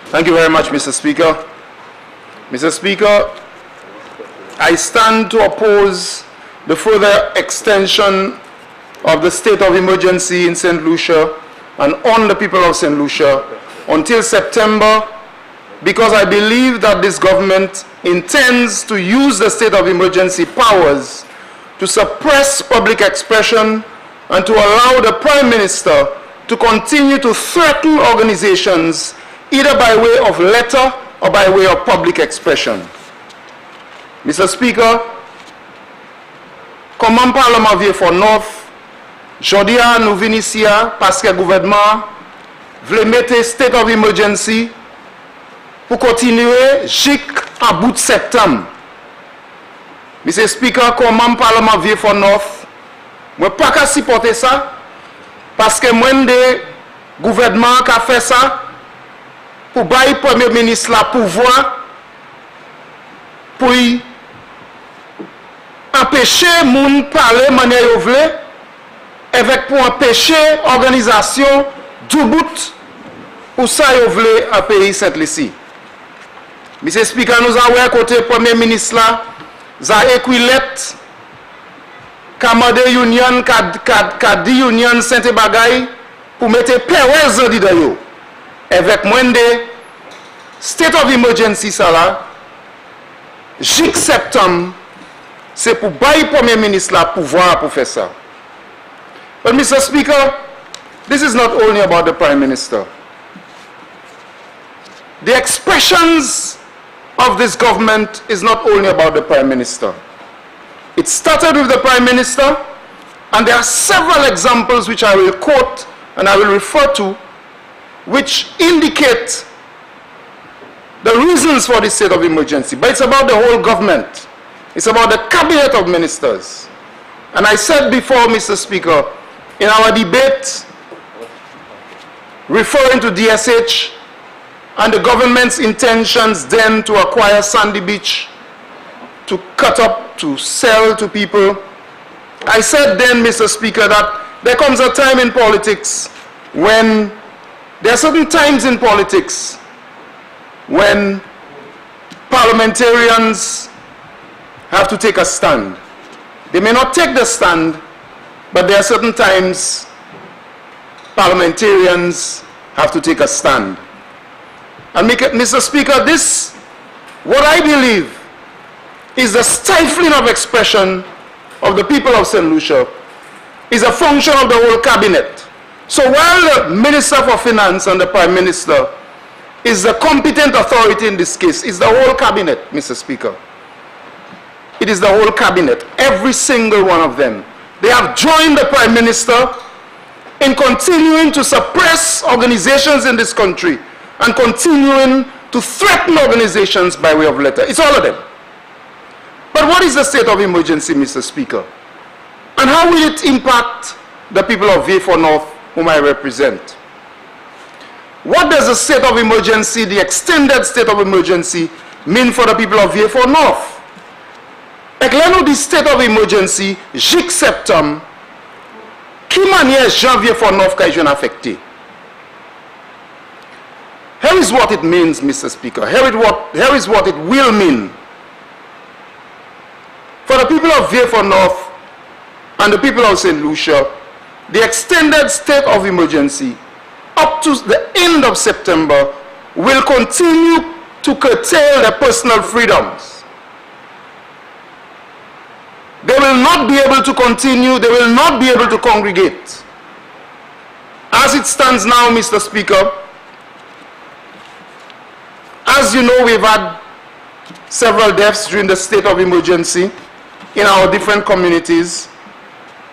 Thank you very much, Mr. Speaker. Mr. Speaker, I stand to oppose the further extension of the state of emergency in St. Lucia and on the people of St. Lucia until September, because I believe that this government intends to use the state of emergency powers to suppress public expression and to allow the Prime Minister to continue to threaten organizations either by way of letter or by way of public expression. Mr. Speaker, comment Parlement vient for North, jodia nous venons ici parce que le gouvernement veut mettre state of emergency pour continuer jusqu'à bout de septembre. Mr. Speaker, comment Parlement vient for North, moi pas qu'à supporter ça parce que moi de gouvernement qui a fait ça pour bailler Premier ministre la pouvoir pour empêcher moun parler manière yo vle avec pour empêcher organisation du bout pour ça yo vle un pays Saint-Lucie. Mr. Speaker, nous avons à côté Premier ministre là, ça écrit lettre Kamade Union, Kadi Union Saint-Bagay pour mettre perwez dedans yo. Avec moins de state of emergency ça là, jusqu'à septembre, c'est pour bailler Premier ministre la pouvoir pour faire ça. But Mr. Speaker, this is not only about the Prime Minister. The expressions of this government is not only about the Prime Minister. It started with the Prime Minister, and there are several examples which I will quote and I will refer to, which indicate the reasons for this state of emergency. But it's about the whole government. It's about the cabinet of ministers. And I said before, Mr. Speaker, in our debate, referring to DSH and the government's intentions then to acquire Sandy Beach, to cut up, to sell to people, I said then, Mr. Speaker, that there comes a time in politics when there are certain times in politics when parliamentarians have to take a stand. They may not take the stand, but there are certain times parliamentarians have to take a stand. And Mr. Speaker, this, what I believe, is the stifling of expression of the people of St. Lucia, is a function of the whole cabinet. So while the Minister for Finance and the Prime Minister is the competent authority in this case, it's the whole cabinet, Mr. Speaker. It is the whole cabinet, every single one of them. They have joined the Prime Minister in continuing to suppress organizations in this country and continuing to threaten organizations by way of letter. It's all of them. But what is the state of emergency, Mr. Speaker? And how will it impact the people of V4 North, whom I represent? What does the state of emergency, the extended state of emergency, mean for the people of V4 North? Éclairez-nous du state of emergency, jusqu'à septembre, qui manière janvier for North qui est affecté? Here is what it means, Mr. Speaker. Here is what it will mean. For the people of V4 North and the people of St. Lucia, the extended state of emergency up to the end of September will continue to curtail their personal freedoms. They will not be able to continue, they will not be able to congregate. As it stands now, Mr. Speaker, as you know, we've had several deaths during the state of emergency in our different communities.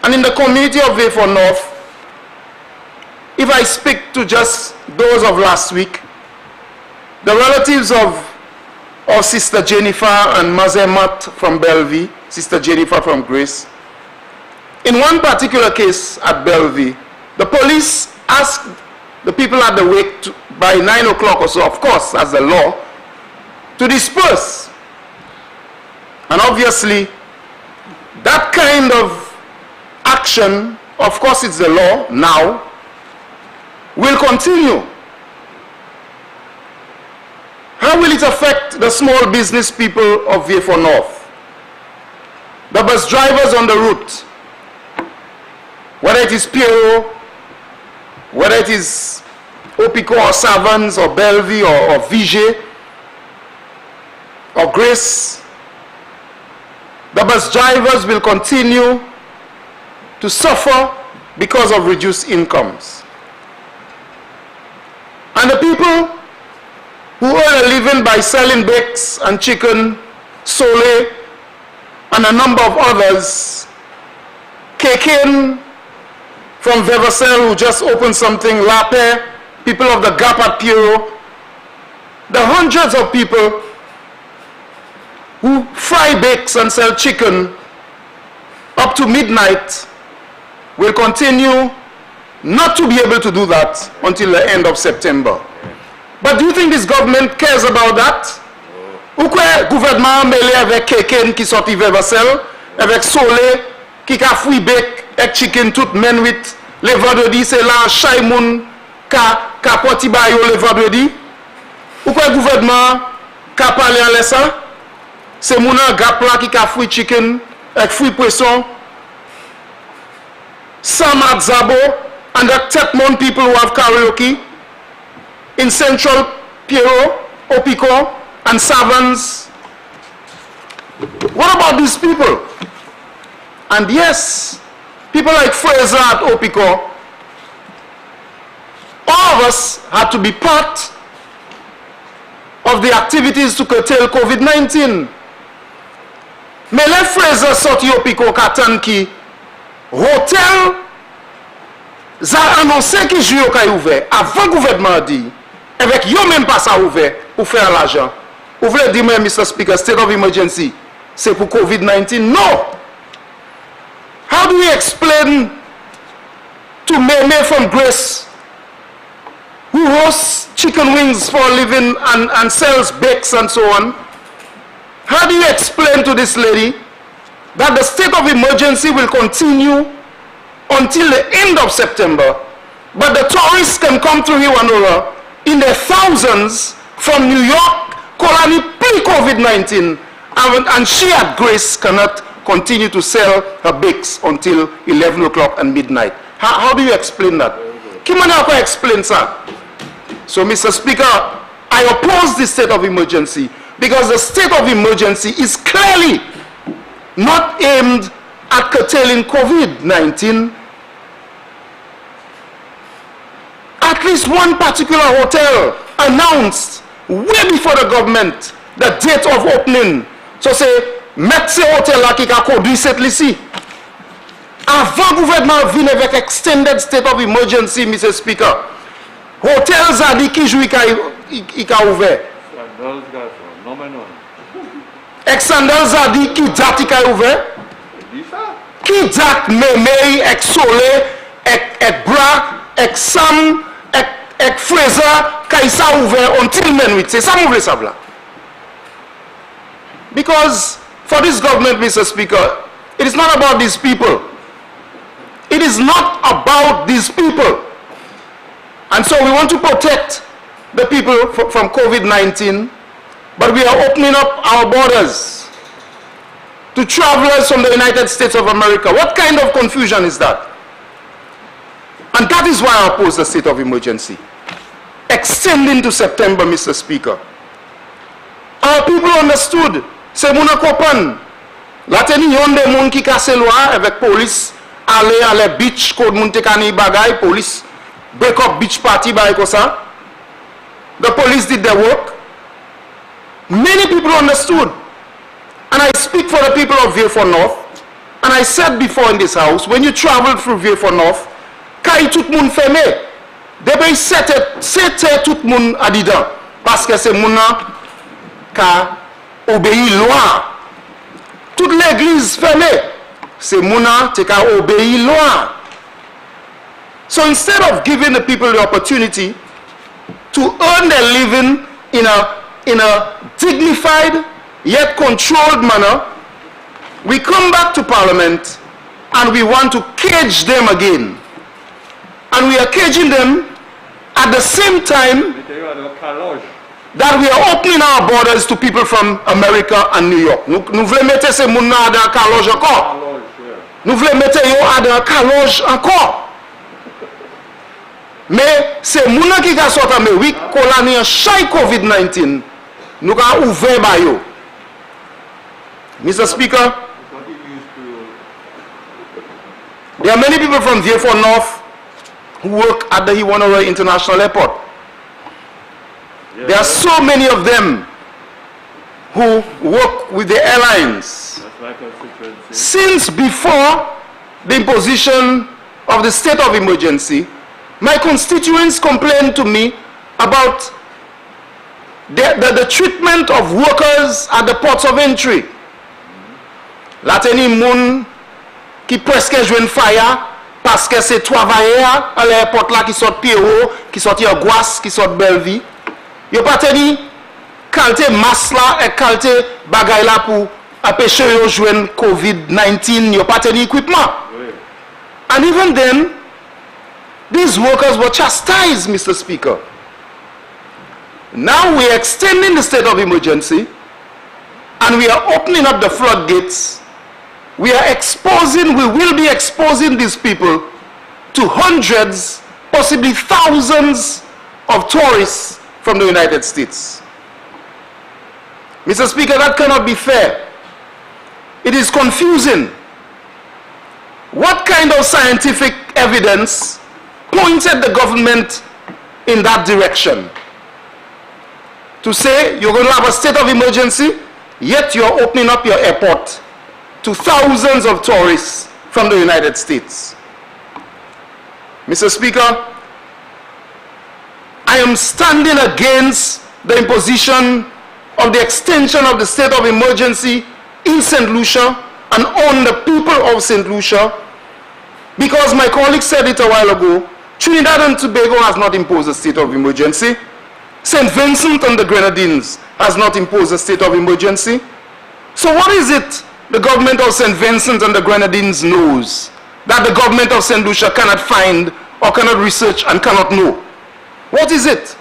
And in the community of V4 North, if I speak to just those of last week, the relatives of Sister Jennifer and Mazemat from Bellevue, Sister Jennifer from Grace. In one particular case at Bellevue, the police asked the people at the wake by 9 o'clock or so, of course, as the law, to disperse. And obviously, that kind of action, of course it's the law now, will continue. How will it affect the small business people of Vieux-Fort North? The bus drivers on the route, whether it is Pierrot, whether it is Opico or Savans or Bellevue or Vigée or Grace, the bus drivers will continue to suffer because of reduced incomes. And the people who earn a living by selling bakes and chicken, sole, and a number of others, Kekin from Vevacel, who just opened something, Lape, people of the Gap at Pierrot, the hundreds of people who fry bakes and sell chicken up to midnight will continue not to be able to do that until the end of September. But do you think this government cares about that? Ou quoi gouvernement mêlé avec Keken qui sorti Vevacel, avec Solé qui a fouillé bec et chicken tout men with le vendredi c'est là Chaimoun ka porti bayo le vendredi? Ou quoi gouvernement ka parlé en laissant? C'est mon gap là qui a fouillé chicken avec fouillé poisson. Some at Zabo and the Tetmon people who have karaoke in Central Pierrot, Opico, and Savans. What about these people? And yes, people like Fraser at Opico, all of us had to be part of the activities to curtail COVID-19. Mais les Fraser sorti Opico katan ki hotel ça annoncé que juillet est ouvert avant le gouvernement dit avec yo même pas ça ouvert pour faire l'argent. Vous voulez dire Mr. Speaker, state of emergency c'est pour COVID-19? No. How do we explain to Meme from Grace who hosts chicken wings for a living and sells bakes and so on? How do you explain to this lady that the state of emergency will continue until the end of September, but the tourists can come through Hiwanola in their thousands from New York, Colony pre-COVID-19, and she at Grace cannot continue to sell her bakes until 11 o'clock and midnight? How do you explain that? Kimanako explain that. So, Mr. Speaker, I oppose the state of emergency because the state of emergency is clearly not aimed at curtailing COVID-19. At least one particular hotel announced way before the government the date of opening. So say, mettez ce hotel là qui a conduit cette ici. Avant le gouvernement vient avec extended state of emergency, Mr. Speaker. Hotels a dit qui joue qui a ouvert. Ex-Sandals a dit qui date qui a ouvert. Qui date Memei, ex-Solé, ex-Bra, ex-Sam, ex-Fraser, qui a ouvert until men. C'est ça que je veux savoir. Because for this government, Mr. Speaker, it is not about these people. It is not about these people. And so we want to protect the people from COVID-19, but we are opening up our borders to travelers from the United States of America. What kind of confusion is that? And that is why I oppose the state of emergency. Extending to September, Mr. Speaker. Our people understood. C'est mon copain. La teni yon de moun ki kase loi avec police aller à la beach code moun te kani bagay police break up beach party by kosa. The police did their work. Many people understood. And I speak for the people of Vieux-Fort North. And I said before in this house, when you travel through Vieux-Fort North, kay tout moun fermé. Debe sete tout moun adidan. Parce que c'est moun ka obéi loi. Toute l'église fermée. C'est mouna te ka obéi loi. So instead of giving the people the opportunity to earn their living in a dignified yet controlled manner, we come back to Parliament and we want to cage them again. And we are caging them at the same time. that we are opening our borders to people from America and New York. Nous voulons mettre ces gens dans la caloge encore. Nous voulons mettre eux dans la caloge encore. Mais c'est les gens qui sont en Amérique, qui ont chaque COVID-19, nous avons ouvert par eux. Mr. Speaker, there are many people from Vieux-Fort North who work at the Iwanaroi International Airport. There are so many of them who work with the airlines. Since before the imposition of the state of emergency, my constituents complained to me about the treatment of workers at the ports of entry. La teni moun qui presque joue fire parce que c'est travailleurs à l'aéroport là qui sortent Pierrot, qui sortent Angoisse, qui sortent Belleville. Yo pas teni qualité masse là et qualité bagay là pour empêcher yo joindre COVID-19, yo pas teni équipement. And even then, these workers were chastised, Mr. Speaker. Now we are extending the state of emergency and we are opening up the floodgates. We will be exposing these people to hundreds, possibly thousands of tourists from the United States. Mr. Speaker, that cannot be fair. It is confusing. What kind of scientific evidence pointed the government in that direction? To say you're going to have a state of emergency, yet you're opening up your airport to thousands of tourists from the United States. Mr. Speaker, I am standing against the imposition of the extension of the state of emergency in St. Lucia and on the people of St. Lucia, because my colleague said it a while ago, Trinidad and Tobago has not imposed a state of emergency. St. Vincent and the Grenadines has not imposed a state of emergency. So what is it the government of St. Vincent and the Grenadines knows that the government of St. Lucia cannot find or cannot research and cannot know? What is it?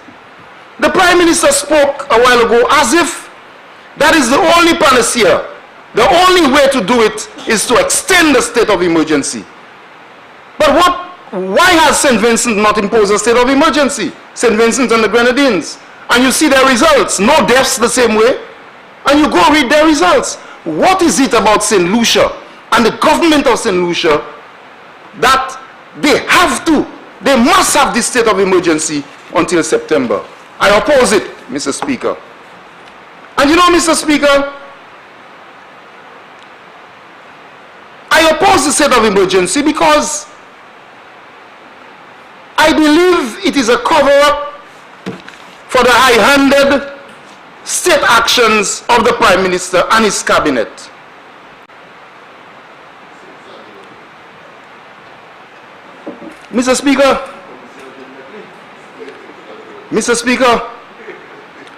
The Prime Minister spoke a while ago as if that is the only panacea. The only way to do it is to extend the state of emergency. But why has St. Vincent not imposed a state of emergency? St. Vincent and the Grenadines. And you see their results. No deaths the same way. And you go read their results. What is it about St. Lucia and the government of St. Lucia that they must have this state of emergency until September? I oppose it, Mr. Speaker. And you know, Mr. Speaker, I oppose the state of emergency because I believe it is a cover-up for the high-handed state actions of the Prime Minister and his cabinet. Mr. Speaker,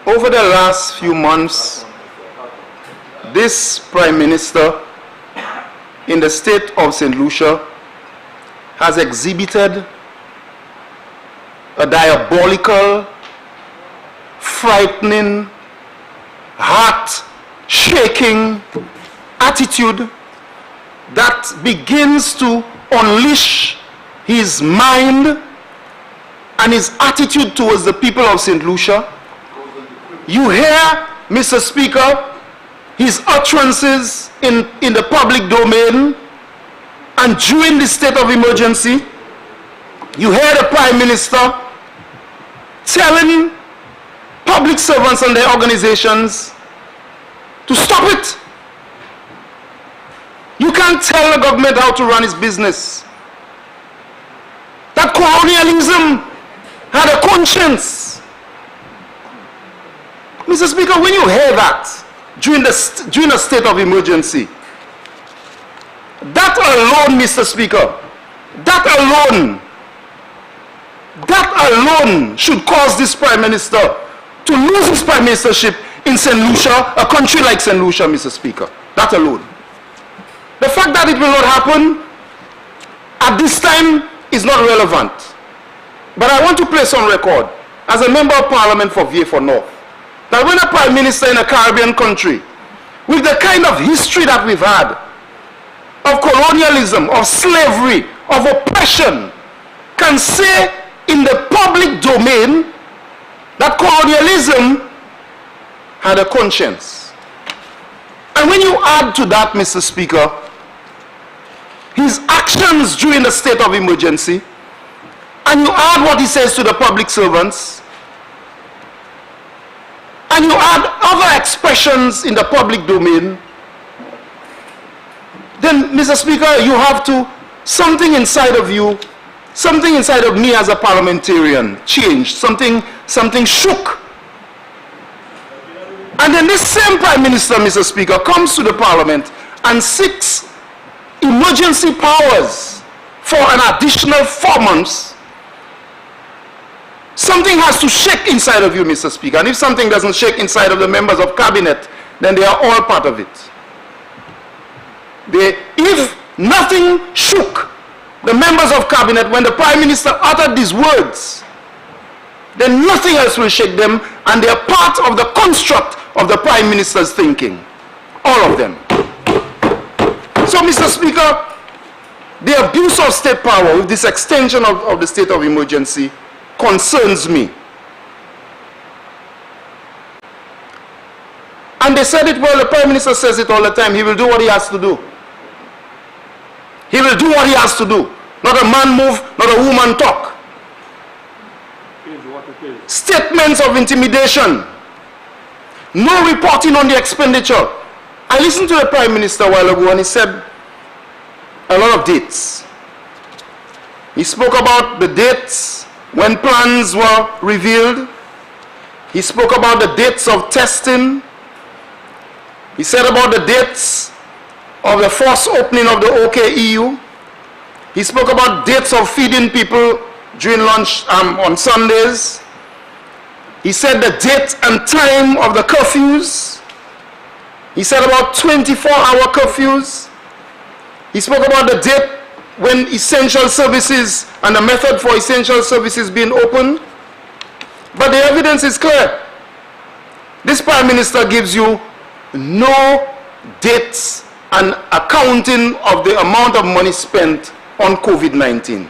over the last few months, this Prime Minister in the state of St. Lucia has exhibited a diabolical, frightening, heart-shaking attitude that begins to unleash his mind and his attitude towards the people of St. Lucia. You hear, Mr. Speaker, his utterances in the public domain, and during the state of emergency, you hear the Prime Minister telling public servants and their organizations to stop it. You can't tell the government how to run its business. That colonialism had a conscience. Mr. Speaker, when you hear that during a state of emergency, that alone, Mr. Speaker, that alone should cause this Prime Minister to lose his Prime Ministership in St. Lucia, a country like St. Lucia, Mr. Speaker. That alone. The fact that it will not happen at this time is not relevant. But I want to place on record, as a member of Parliament for Vieux-Fort North, that when a prime minister in a Caribbean country, with the kind of history that we've had, of colonialism, of slavery, of oppression, can say in the public domain that colonialism had a conscience. And when you add to that, Mr. Speaker, his actions during the state of emergency, and you add what he says to the public servants, and you add other expressions in the public domain, then, Mr. Speaker, you have to, something inside of you, something inside of me as a parliamentarian changed, something shook. And then this same Prime Minister, Mr. Speaker, comes to the Parliament and seeks emergency powers for an additional 4 months. Something has to shake inside of you, Mr. Speaker. And if something doesn't shake inside of the members of cabinet, then they are all part of it. If nothing shook the members of cabinet when the Prime Minister uttered these words, then nothing else will shake them, and they are part of the construct of the Prime Minister's thinking. All of them. So, Mr. Speaker, the abuse of state power with this extension of the state of emergency concerns me. And they said it well, the Prime Minister says it all the time, he will do what he has to do. He will do what he has to do. Not a man move, not a woman talk. Statements of intimidation. No reporting on the expenditure. I listened to the Prime Minister a while ago and he said a lot of dates. He spoke about the dates when plans were revealed. He spoke about the dates of testing. He said about the dates of the forced opening of the OKEU. He spoke about dates of feeding people during lunch on Sundays. He said the date and time of the curfews. He said about 24-hour curfews. He spoke about the date when essential services and the method for essential services being opened. But the evidence is clear. This Prime Minister gives you no dates and accounting of the amount of money spent on COVID-19.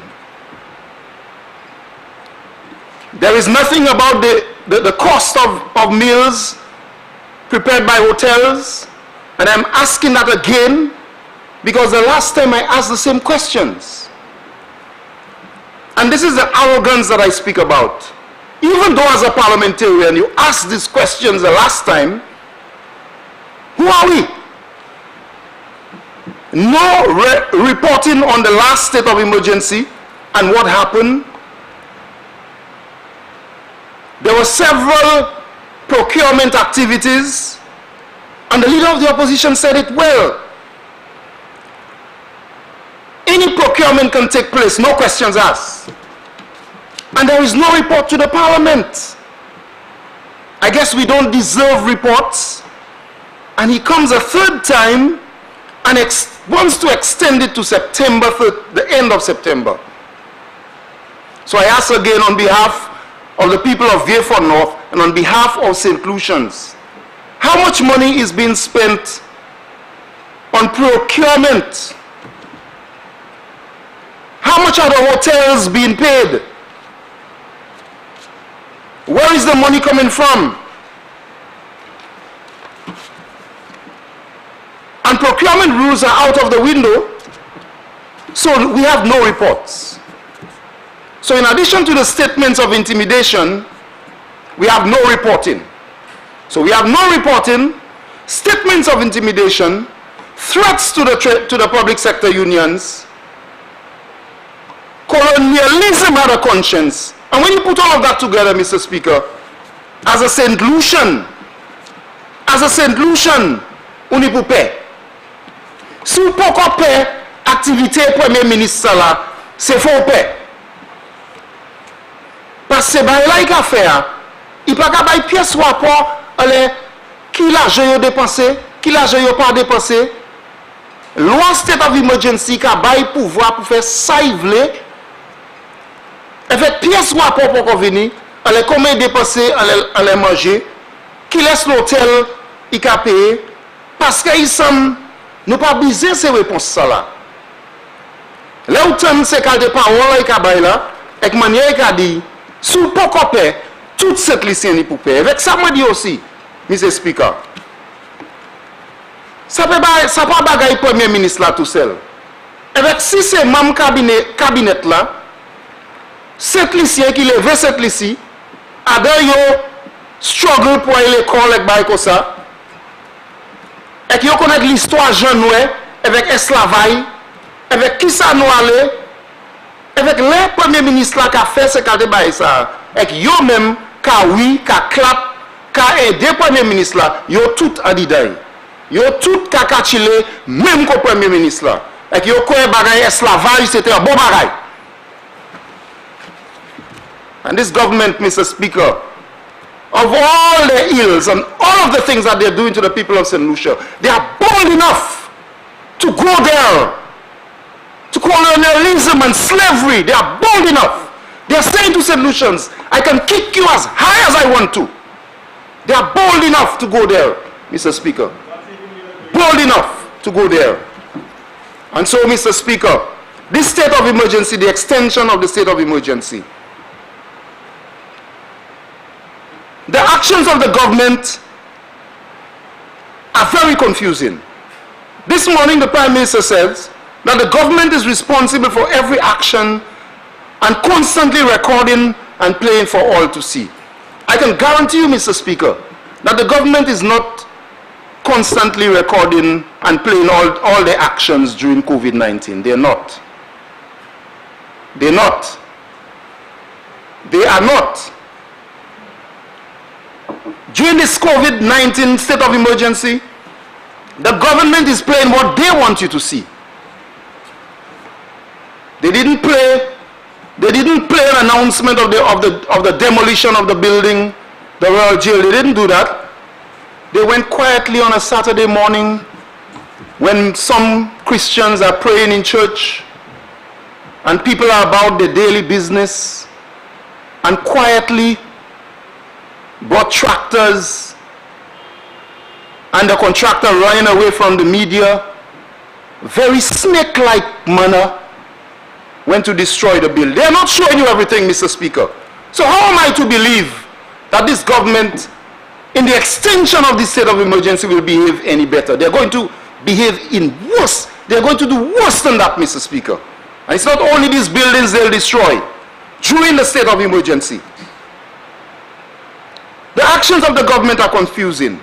There is nothing about the cost of meals prepared by hotels, and I'm asking that again because the last time I asked the same questions. And this is the arrogance that I speak about. Even though as a parliamentarian you asked these questions the last time, who are we? No reporting on the last state of emergency and what happened. There were several procurement activities, and the leader of the opposition said it well. Any procurement can take place, no questions asked. And there is no report to the Parliament. I guess we don't deserve reports. And he comes a third time and wants to extend it to September, the end of September. So I ask again on behalf of the people of Vieux-Fort North and on behalf of St. Lucians, how much money is being spent on procurement? How much are the hotels being paid? Where is the money coming from? And procurement rules are out of the window, so we have no reports. So in addition to the statements of intimidation, we have no reporting. So we have no reporting, statements of intimidation, threats to the public sector unions. Colonialism had a conscience. And when you put all of that together, Mr. Speaker, as a St. Lucian, uni pou pe. Si ou poko pe, activité Premier Ministre là, c'est faux pe. Parce que bah là il a fait, il pas capable pièce rapport, qui l'argent yo dépensé, qui l'argent yo pas dépensé. Loi state of emergency qui a bail pouvoir pour faire ça il veut. En fait pièce rapport pour venir, elle est combien dépensé, elle est manger. qui laisse l'hôtel, il a payé, parce qu'ils sont, nous pas besoin de ces réponses là. Là où c'est qu'à des paroles, il a baillé là, avec manière il a dit, sous pas paix, toute cette liste est pour payer. Avec ça, moi dit aussi, Mr. Speaker, ça peut pas bagailler Premier ministre là tout seul. Avec si c'est même cabinet là, cette liste qui lève cette liste, à d'ailleurs struggle pour aller à l'école avec bail ça, et qui connaît l'histoire jeune avec esclavage, avec qui ça nous allait, avec les premiers ministres là qui a fait ce qu'a débat ça, et qui yo même qui oui, qui clap, qui aidé premier ministre là, yo tout a dit d'ailleurs. Yo tout qui a chillé même qu'au premier ministre là. Et qui yo quoi bagay esclavage c'était un bon bagay. And this government, Mr. Speaker, of all the ills and all of the things that they're doing to the people of St. Lucia, they are bold enough to go there, to colonialism and slavery. They are bold enough. They are saying to St. Lucians, I can kick you as high as I want to. They are bold enough to go there, Mr. Speaker. Bold enough to go there. And so, Mr. Speaker, this state of emergency, the extension of the state of emergency, the actions of the government are very confusing. This morning, the Prime Minister says that the government is responsible for every action and constantly recording and playing for all to see. I can guarantee you, Mr. Speaker, that the government is not constantly recording and playing all the actions during COVID-19. They're not. They're not. They are not. During this COVID-19 state of emergency, the government is playing what they want you to see. They didn't play an announcement of the demolition of the building, the Royal Jail. They didn't do that. They went quietly on a Saturday morning when some Christians are praying in church and people are about their daily business, and quietly brought tractors and the contractor running away from the media, very snake-like manner, went to destroy the building. They are not showing you everything, Mr. Speaker. So how am I to believe that this government, in the extension of this state of emergency, will behave any better? They're going to behave in worse. They're going to do worse than that, Mr. Speaker. And it's not only these buildings they'll destroy during the state of emergency. The actions of the government are confusing.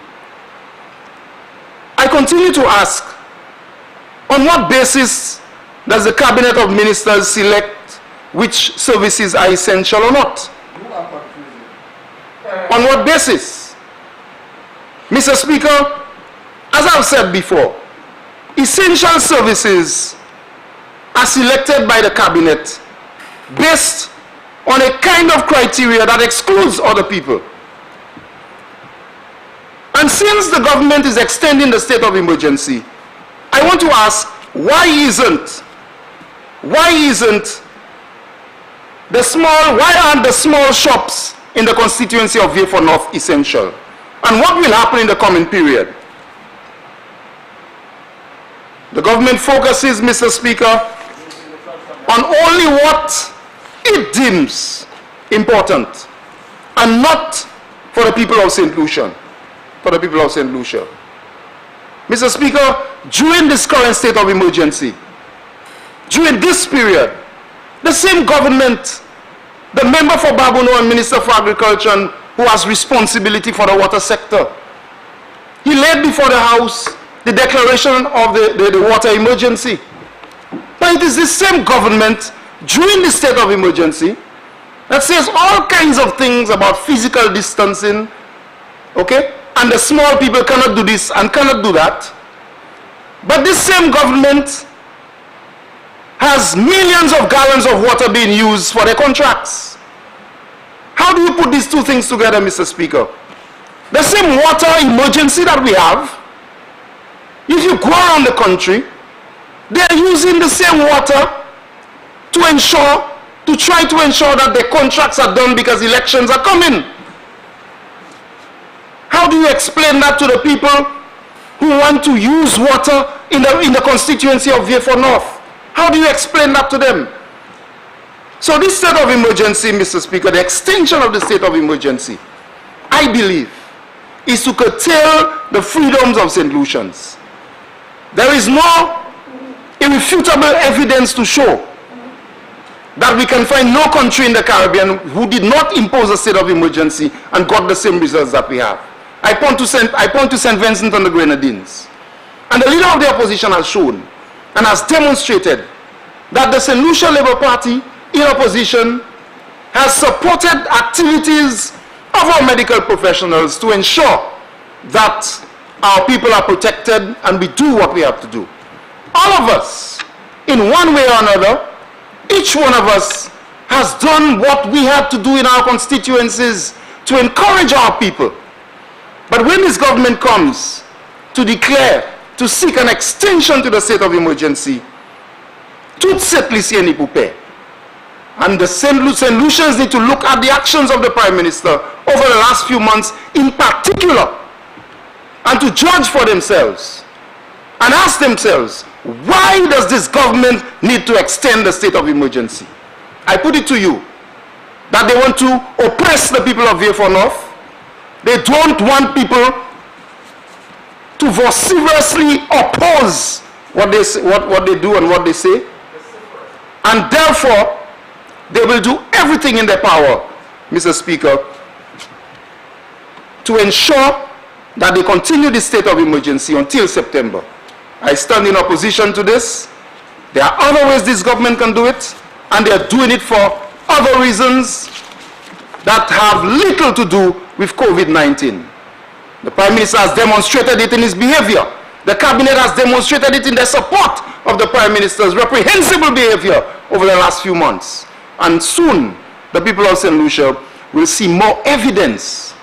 I continue to ask, on what basis does the cabinet of ministers select which services are essential or not? On what basis? Mr. Speaker, as I've said before, essential services are selected by the cabinet based on a kind of criteria that excludes other people. And since the government is extending the state of emergency, I want to ask, why aren't the small shops in the constituency of Vieux North essential? And what will happen in the coming period? The government focuses, Mr. Speaker, on only what it deems important and not for the people of St. Lucia. For the people of St. Lucia. Mr. Speaker, during this current state of emergency, during this period, the same government, the member for Babuno and Minister for Agriculture who has responsibility for the water sector, he laid before the House the declaration of the water emergency. But it is the same government during the state of emergency that says all kinds of things about physical distancing, okay? And the small people cannot do this and cannot do that. But this same government has millions of gallons of water being used for their contracts. How do you put these two things together, Mr. Speaker? The same water emergency that we have, if you go around the country, they are using the same water to try to ensure that their contracts are done because elections are coming. How do you explain that to the people who want to use water in the constituency of Vieux-Fort North? How do you explain that to them? So this state of emergency, Mr. Speaker, the extension of the state of emergency, I believe, is to curtail the freedoms of St. Lucians. There is no irrefutable evidence to show that we can find no country in the Caribbean who did not impose a state of emergency and got the same results that we have. I point to St. Vincent and the Grenadines. And the leader of the opposition has shown and has demonstrated that the St. Lucia Labour Party in opposition has supported activities of our medical professionals to ensure that our people are protected and we do what we have to do. All of us, in one way or another, each one of us has done what we had to do in our constituencies to encourage our people. But when this government comes to declare, to seek an extension to the state of emergency, tout cette lycée n'est pour paix. And the St. Lucians need to look at the actions of the Prime Minister over the last few months in particular and to judge for themselves and ask themselves, why does this government need to extend the state of emergency? I put it to you that they want to oppress the people of Vieux-Fort North. They don't want people to vociferously oppose what they do and what they say. And therefore, they will do everything in their power, Mr. Speaker, to ensure that they continue the state of emergency until September. I stand in opposition to this. There are other ways this government can do it, and they are doing it for other reasons that have little to do with COVID-19. The Prime Minister has demonstrated it in his behavior. The Cabinet has demonstrated it in their support of the Prime Minister's reprehensible behavior over the last few months. And soon, the people of St. Lucia will see more evidence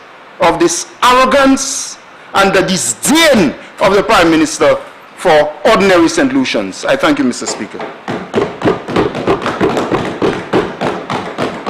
of this arrogance and the disdain of the Prime Minister for ordinary St. Lucians. I thank you, Mr. Speaker.